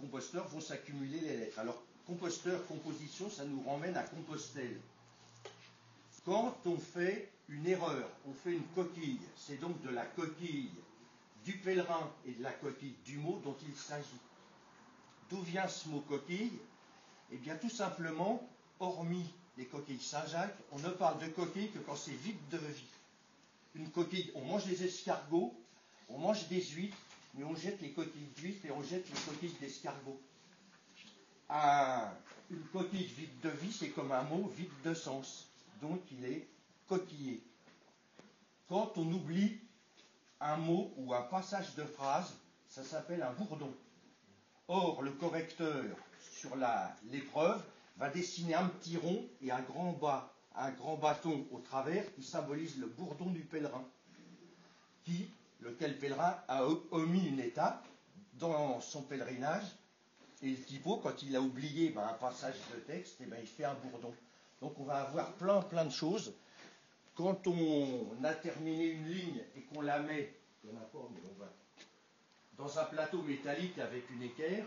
composteur vont s'accumuler les lettres. Alors, composteur, composition, ça nous ramène à Compostelle. Quand on fait une erreur, on fait une coquille, c'est donc de la coquille du pèlerin et de la coquille du mot dont il s'agit. D'où vient ce mot coquille? Eh bien, tout simplement, hormis les coquilles Saint-Jacques, on ne parle de coquille que quand c'est vide de vie. Une coquille, on mange des escargots, on mange des huîtres, mais on jette les coquilles d'huîtres et on jette les coquilles d'escargots. Une coquille vide de vie, c'est comme un mot vide de sens. Donc, il est coquillé. Quand on oublie un mot ou un passage de phrase, ça s'appelle un bourdon. Or, le correcteur, sur l'épreuve, va dessiner un petit rond et un grand bâton au travers qui symbolise le bourdon du pèlerin, lequel pèlerin a omis une étape dans son pèlerinage, et le typo, quand il a oublié un passage de texte, il fait un bourdon. Donc on va avoir plein de choses. Quand on a terminé une ligne et qu'on la met, dans un plateau métallique avec une équerre,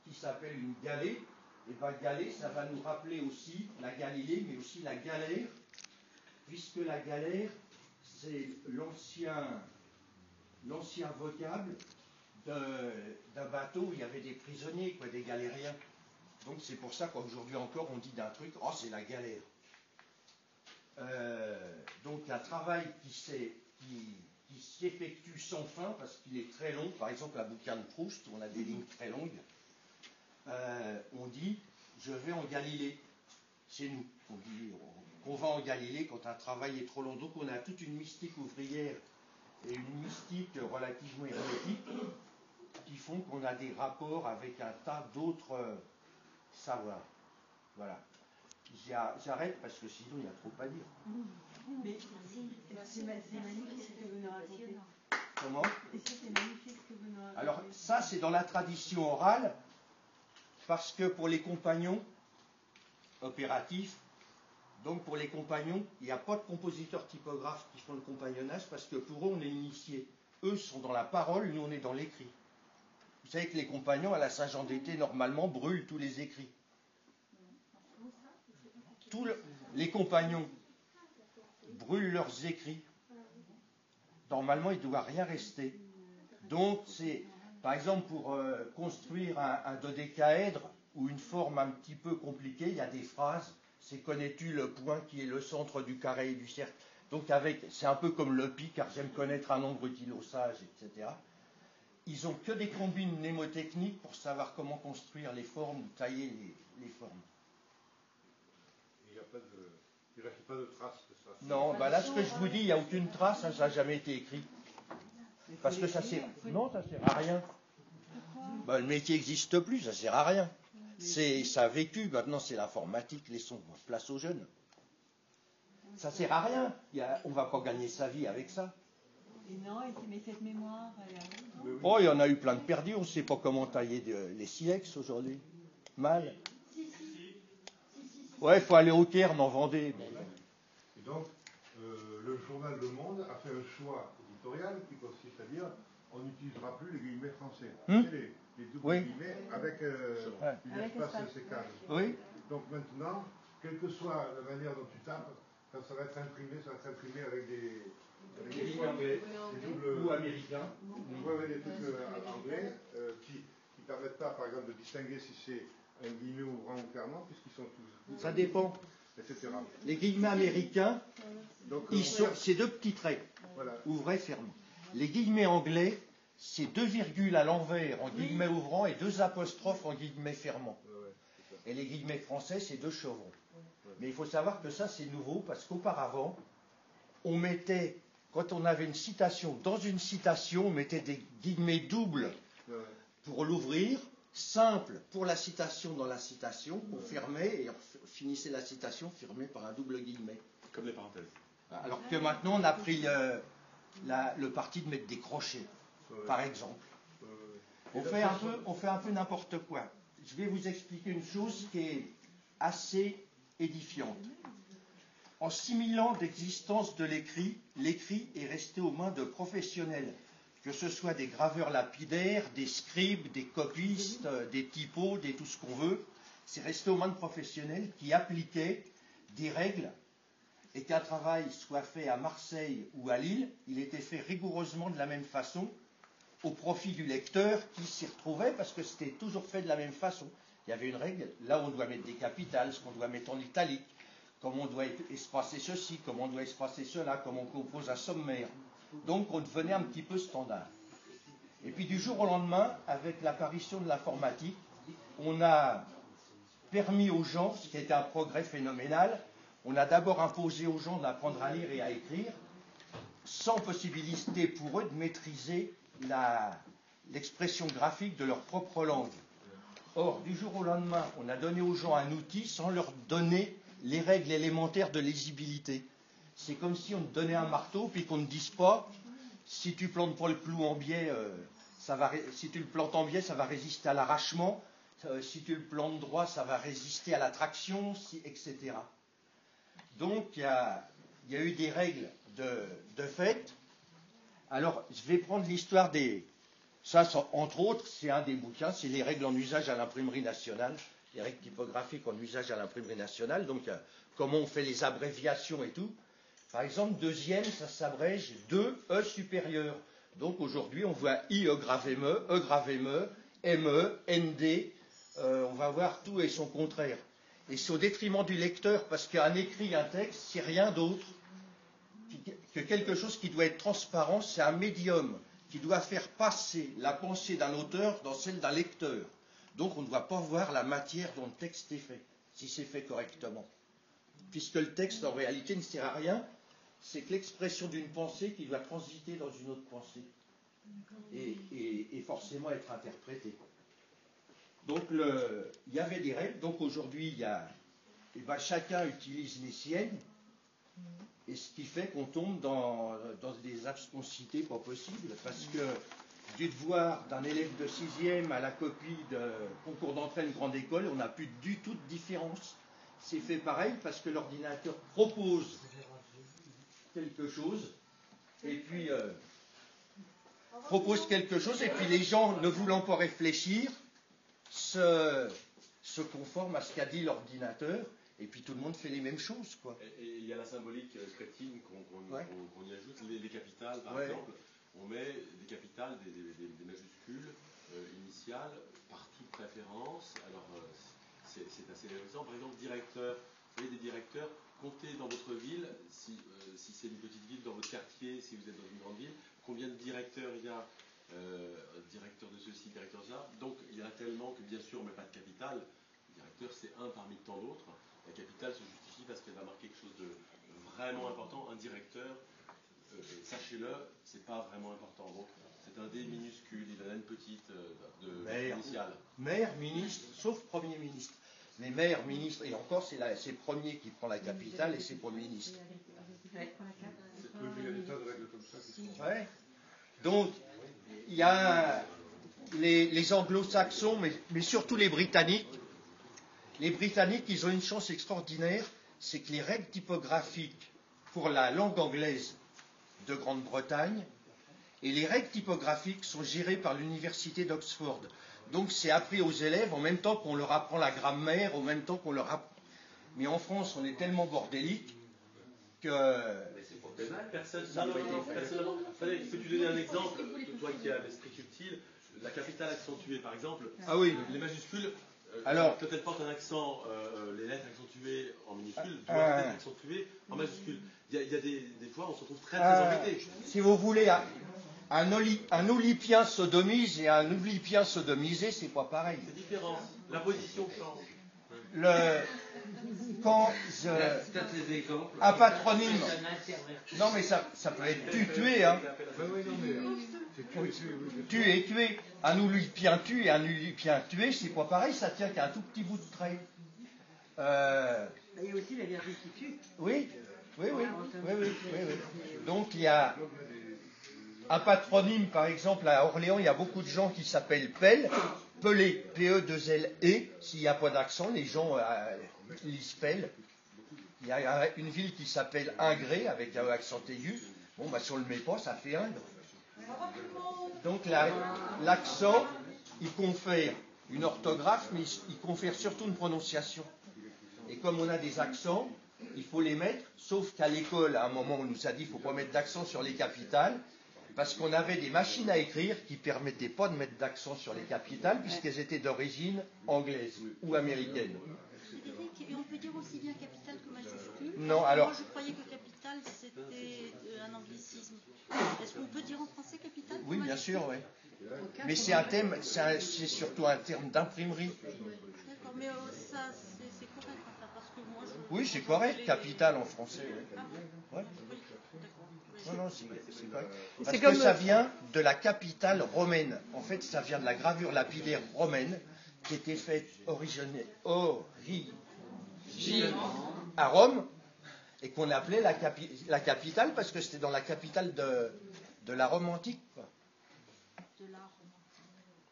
qui s'appelle une galée, et galée, ça va nous rappeler aussi la Galilée, mais aussi la galère, puisque la galère, c'est l'ancien vocable d'un bateau où il y avait des prisonniers, des galériens. Donc c'est pour ça qu'aujourd'hui encore on dit d'un truc, oh c'est la galère. Donc un travail qui s'effectue sans fin parce qu'il est très long. Par exemple, un bouquin de Proust, on a des lignes très longues. On dit je vais en Galilée. Chez nous, on dit qu'on va en Galilée quand un travail est trop long. Donc on a toute une mystique ouvrière et une mystique relativement hermétique qui font qu'on a des rapports avec un tas d'autres savoirs. Voilà. J'arrête parce que sinon il y a trop à dire. Mais c'est magnifique ce que vous nous racontez. Comment? Et ça, c'est magnifique ce que vous nous racontez. Alors ça, c'est dans la tradition orale, parce que pour les compagnons opératifs, donc pour les compagnons, il n'y a pas de compositeurs typographes qui font le compagnonnage, parce que pour eux, on est initiés. Eux sont dans la parole, nous on est dans l'écrit. Vous savez que les compagnons à la Saint-Jean d'été, normalement, brûlent tous les écrits. Les compagnons brûlent leurs écrits. Normalement, il ne doit rien rester. Donc, c'est, par exemple, pour construire un dodécaèdre ou une forme un petit peu compliquée, il y a des phrases. C'est connais-tu le point qui est le centre du carré et du cercle. Donc, c'est un peu comme le pi, car j'aime connaître un nombre utile aux sages, etc. Ils n'ont que des combines mnémotechniques pour savoir comment construire les formes ou tailler les formes. Il ne reste pas de traces de ça. Non, là ce que je vous dis, il n'y a aucune trace, ça n'a jamais été écrit. Parce que ça sert. Non, ça sert à rien. Le métier n'existe plus, ça sert à rien. Ça a vécu, maintenant c'est l'informatique, laissons place aux jeunes. Ça sert à rien. On ne va pas gagner sa vie avec ça. Et non, mais cette mémoire, oh, il y en a eu plein de perdus, on ne sait pas comment tailler les silex aujourd'hui. Mal. Ouais, il faut aller au Caire, en Vendée. Et donc, le journal Le Monde a fait un choix éditorial qui consiste à dire on n'utilisera plus les guillemets français. Les doubles guillemets avec une espace séquence. Oui. Donc maintenant, quelle que soit la manière dont tu tapes, quand ça va être imprimé, ça va être imprimé avec des guillemets anglais, des doubles ou américains. Oui, des trucs anglais qui ne permettent pas, par exemple, de distinguer si c'est un guillemet ouvrant ou fermant, puisqu'ils sont tous. Ça dépend. Etc. Les guillemets américains, c'est deux petits traits, voilà. Ouvrés, fermés. Les guillemets anglais, c'est deux virgules à l'envers en guillemets ouvrants et deux apostrophes en guillemets fermants. Et les guillemets français, c'est deux chevrons. Mais il faut savoir que ça, c'est nouveau, parce qu'auparavant, on mettait, quand on avait une citation, dans une citation, on mettait des guillemets doubles pour l'ouvrir, simple pour la citation dans la citation, on fermait et on finissait la citation fermée par un double guillemet. Comme des parenthèses. Alors que maintenant, on a pris le parti de mettre des crochets, par exemple. On fait un peu n'importe quoi. Je vais vous expliquer une chose qui est assez édifiante. En 6000 ans d'existence de l'écrit est resté aux mains de professionnels que ce soit des graveurs lapidaires, des scribes, des copistes, des typos, des tout ce qu'on veut, c'est resté aux mains de professionnels qui appliquaient des règles, et qu'un travail soit fait à Marseille ou à Lille, il était fait rigoureusement de la même façon, au profit du lecteur qui s'y retrouvait, parce que c'était toujours fait de la même façon. Il y avait une règle, là on doit mettre des capitales, ce qu'on doit mettre en italique, comment on doit espacer ceci, comment on doit espacer cela, comment on compose un sommaire. Donc on devenait un petit peu standard. Et puis du jour au lendemain, avec l'apparition de l'informatique, on a permis aux gens, ce qui a été un progrès phénoménal, on a d'abord imposé aux gens d'apprendre à lire et à écrire, sans possibilité pour eux de maîtriser l'expression graphique de leur propre langue. Or, du jour au lendemain, on a donné aux gens un outil sans leur donner les règles élémentaires de lisibilité. C'est comme si on te donnait un marteau, puis qu'on ne dise pas, si tu plantes pas le clou en biais, si tu le plantes en biais, ça va résister à l'arrachement, si tu le plantes droit, ça va résister à la traction, etc. Donc, il y a eu des règles de fait. Alors, je vais prendre l'histoire des... Ça, entre autres, c'est un des bouquins, c'est les règles en usage à l'imprimerie nationale, les règles typographiques en usage à l'imprimerie nationale, donc comment on fait les abréviations et tout. Par exemple, deuxième, ça s'abrège 2E supérieur. Donc aujourd'hui, on voit IE gravé ME, E gravé ME, ME, ND, on va voir tout et son contraire. Et c'est au détriment du lecteur, parce qu'un écrit, un texte, c'est rien d'autre que quelque chose qui doit être transparent, c'est un médium qui doit faire passer la pensée d'un auteur dans celle d'un lecteur. Donc on ne doit pas voir la matière dont le texte est fait, si c'est fait correctement. Puisque le texte, en réalité, ne sert à rien, c'est que l'expression d'une pensée qui doit transiter dans une autre pensée et forcément être interprétée. Donc il y avait des règles, donc aujourd'hui, chacun utilise les siennes, et ce qui fait qu'on tombe dans des absconsités pas possibles, parce que du devoir d'un élève de 6e à la copie de concours d'entrée à une grande école, on n'a plus du tout de différence. C'est fait pareil parce que l'ordinateur propose quelque chose, et puis les gens, ne voulant pas réfléchir, se conforment à ce qu'a dit l'ordinateur. Et puis tout le monde fait les mêmes choses, quoi. Et il y a la symbolique crétine qu'on y ajoute, les capitales, par exemple. On met des capitales, des majuscules initiales, par toute préférence. Alors, c'est assez réjouissant. Par exemple, directeur, vous voyez des directeurs, comptez dans votre ville, si c'est une petite ville, dans votre quartier, si vous êtes dans une grande ville, combien de directeurs il y a, directeur de ceci, directeur de ça. Donc, il y en a tellement que, bien sûr, on ne met pas de capitale. Le directeur, c'est un parmi tant d'autres. La capitale se justifie parce qu'elle va marquer quelque chose de vraiment important. Un directeur, sachez-le, c'est pas vraiment important. Donc, c'est un D minuscule, il en a une petite initiale. Maire, ministre, sauf Premier ministre. Mais maire, ministre, et encore, c'est Premier qui prend la capitale et c'est Premier ministre. Donc, il y a les anglo-saxons, mais surtout les Britanniques. Les Britanniques, ils ont une chance extraordinaire, c'est que les règles typographiques pour la langue anglaise de Grande-Bretagne et les règles typographiques sont gérées par l'université d'Oxford. Donc c'est appris aux élèves en même temps qu'on leur apprend la grammaire, en même temps qu'on leur apprend... Mais en France, on est tellement bordélique que... Mais c'est pas très mal, personnellement. Peux-tu donner un exemple, toi qui as l'esprit subtil, la capitale accentuée, par exemple, les majuscules... Alors, quand elle porte un accent, les lettres accentuées en minuscules doivent être accentuées en majuscules. Il y a des fois, on se retrouve très embêté. Si vous voulez, un olypien sodomise et un olypien sodomisé, c'est pas pareil. C'est différent. La position change. Un patronyme. Non, mais ça peut être tué, hein. Tué. Un olypien tué et un olypien tué, c'est pas pareil, ça tient qu'à un tout petit bout de trait. Il y a aussi la virgule qui tue. Oui. Donc il y a un patronyme, par exemple, à Orléans, il y a beaucoup de gens qui s'appellent Pelle, Pelé, P-E-2-L-E, s'il n'y a pas d'accent, les gens lisent Pelle. Il y a une ville qui s'appelle Ingré, avec un accent aigu. Bon, si on ne le met pas, ça fait Ingres. Donc l'accent, il confère une orthographe, mais il confère surtout une prononciation. Et comme on a des accents, il faut les mettre, sauf qu'à l'école, à un moment, on nous a dit qu'il ne faut pas mettre d'accent sur les capitales, parce qu'on avait des machines à écrire qui ne permettaient pas de mettre d'accent sur les capitales, puisqu'elles étaient d'origine anglaise ou américaine. Et on peut dire aussi bien capitale que majuscule? Non, alors... Moi, je croyais que capitale, c'était un anglicisme. Est-ce qu'on peut dire en français capitale? Oui, bien sûr, oui. Mais c'est un thème, c'est surtout un terme d'imprimerie. D'accord, mais ça, c'est correct, enfin, parce que moi, Oui, c'est correct, capitale en français. Oui. Ouais. Non, c'est correct. Parce que ça vient de la capitale romaine. En fait, ça vient de la gravure lapidaire romaine qui était faite à Rome et qu'on appelait la capitale parce que c'était dans la capitale de la Rome antique. Quoi.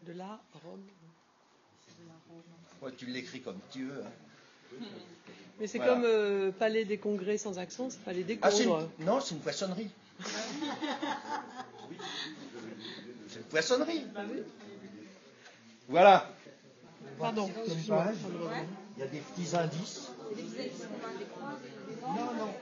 De la Rome. Ouais, tu l'écris comme tu veux. Hein. Mais c'est voilà. Comme Palais des Congrès sans accent, c'est Palais des Congrès. Non, c'est une poissonnerie. C'est une poissonnerie. Voilà. Pardon. Il y a des petits indices. Non.